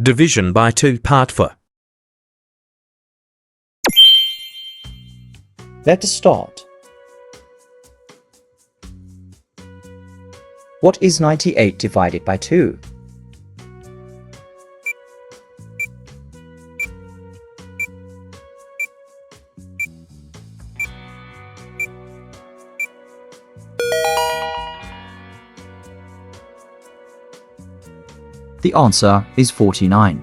Division by 2 part 4. Let us start. What is 98 divided by 2? The answer is 49.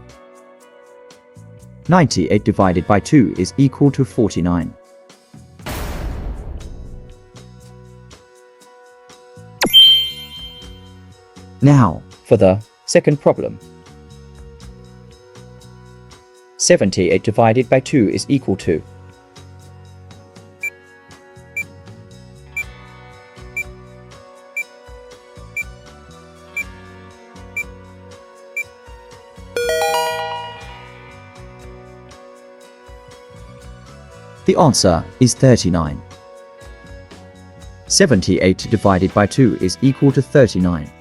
98 divided by 2 is equal to 49. Now, for the second problem. 78 divided by 2 is equal to . The answer is 39. 78 divided by 2 is equal to 39.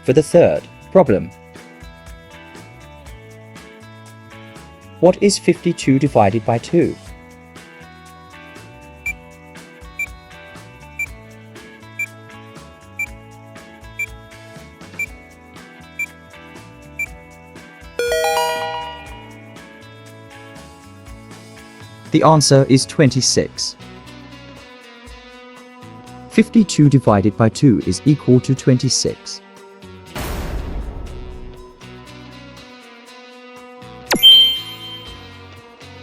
For the third problem. What is 52 divided by 2? The answer is 26. 52 divided by 2 is equal to 26.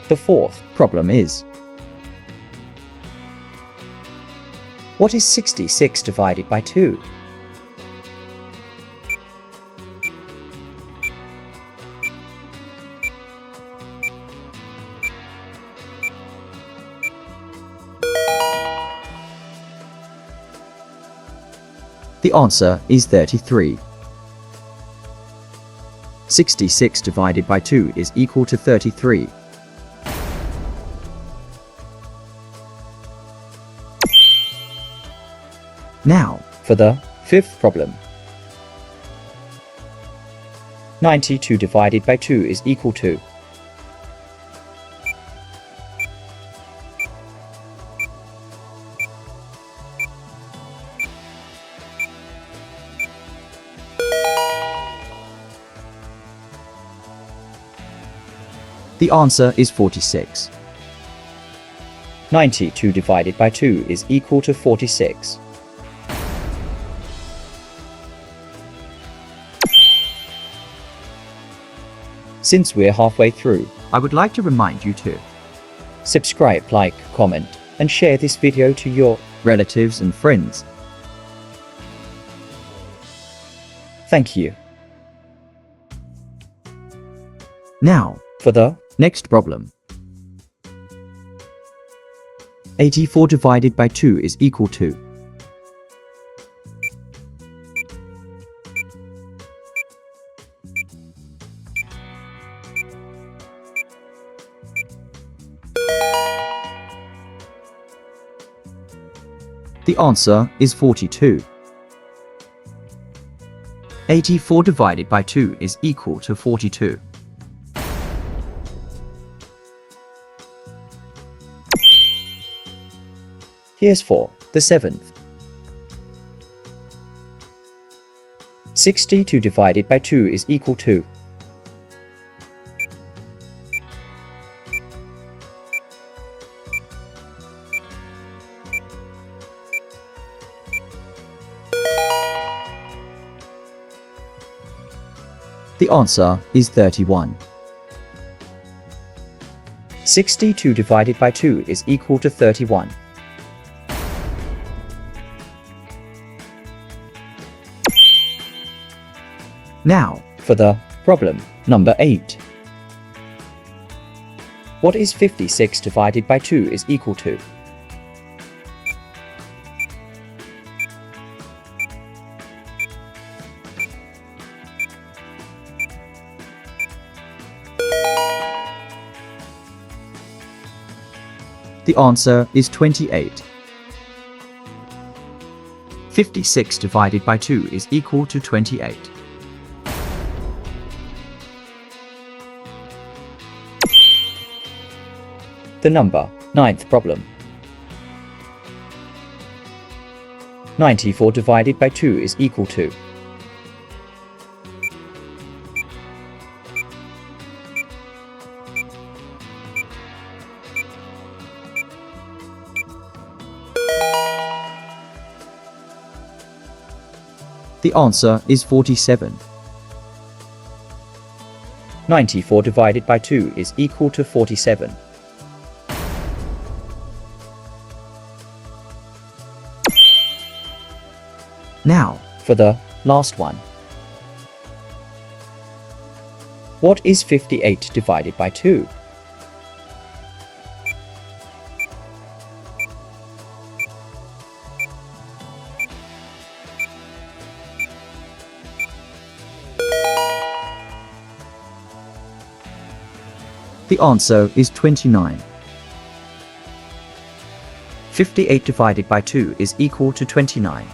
The fourth problem is, what is 66 divided by 2? The answer is 33. 66 divided by 2 is equal to 33. Now, for the fifth problem. 92 divided by 2 is equal to . The answer is 46. 92 divided by 2 is equal to 46. Since we're halfway through, I would like to remind you to subscribe, like, comment, and share this video to your relatives and friends. Thank you. Now, for the next problem. 84 divided by 2 is equal to . The answer is 42. 84 divided by 2 is equal to 42. Here's for the seventh. 62 divided by 2 is equal to . The answer is 31. 62 divided by 2 is equal to 31. Now, for the problem number 8. What is 56 divided by 2 is equal to ? The answer is 28. 56 divided by 2 is equal to 28. The number. Ninth problem. 94 divided by 2 is equal to. The answer is 47. 94 divided by 2 is equal to 47. Now, for the last one. What is 58 divided by 2? The answer is 29. 58 divided by 2 is equal to 29.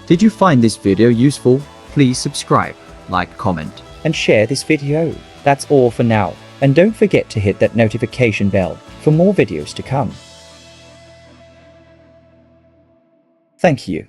Did you find this video useful? Please subscribe, like, comment, and share this video. That's all for now. And don't forget to hit that notification bell for more videos to come. Thank you.